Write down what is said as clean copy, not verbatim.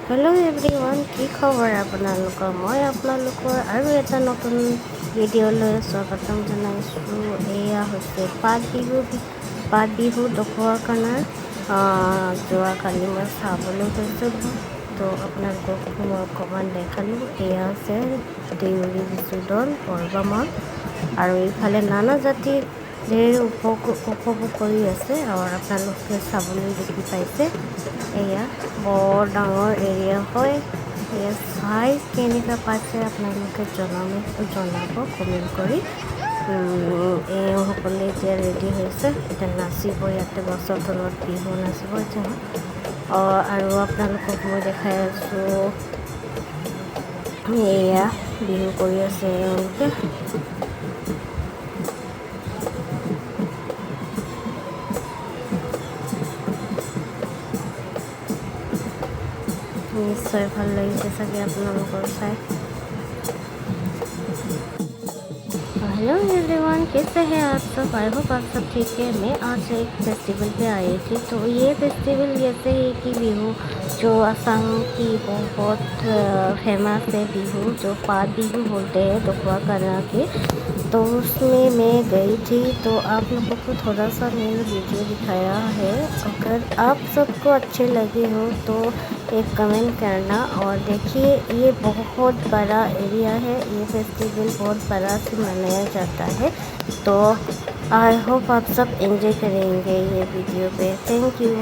Hello' everyone, কি খবৰ আপোনালোকৰ? মই আপোনালোকৰ আৰু এটা নতুন ভিডিঅ'লৈ স্বাগতম জনাইছোঁ। এয়া হৈছে পাত বিহু দখুৱাখানা। যোৱাকালি মই চাবলৈ গৈছিলোঁ, তো আপোনালোকক মই অকণমান দেখালোঁ। এয়া হৈছে দেউৰী বিজু দল বৰবামা, আৰু এইফালে নানা জাতিৰ ধেৰ উপভোগ কৰি আছে, আৰু আপোনালোকে চাবলৈ দেখি পাইছে। এয়া বৰ ডাঙৰ এৰিয়া হয়। এয়া চাই কেনেকুৱা পাইছে আপোনালোকে জনাব কমেণ্ট কৰি। এওঁসকলে এতিয়া ৰেডি হৈছে, এতিয়া নাচিব ইয়াতে গছৰ তলত বিহু নাচিব এতিয়া। আৰু আপোনালোকক মই দেখাই আছোঁ, এয়া বিহু কৰি আছে এওঁলোকে। निश्चय ভাল লাগিছে চাগে আপোনালোকৰ চাই। हेलो एवरीवन, कैसे हैं आप सब? आई होप आप सब ठीक है। मैं आज एक फेस्टिवल पे आई थी, तो ये फेस्टिवल ऐसे है कि बिहू जो असम की बहुत फेमस है बिहू, जो पात बिहू बोलते हैं दखुवाखाना के, तो उसमें मैं गई थी। तो आप लोगों को थोड़ा सा मैंने वीडियो दिखाया है। अगर आप सबको अच्छे लगे हो तो एक कमेंट करना। और देखिए, ये बहुत बड़ा एरिया है, ये फेस्टिवल बहुत बड़ा से मनाया जाता है। तो आई होप आप सब एंजॉय करेंगे ये वीडियो पे। Thank you.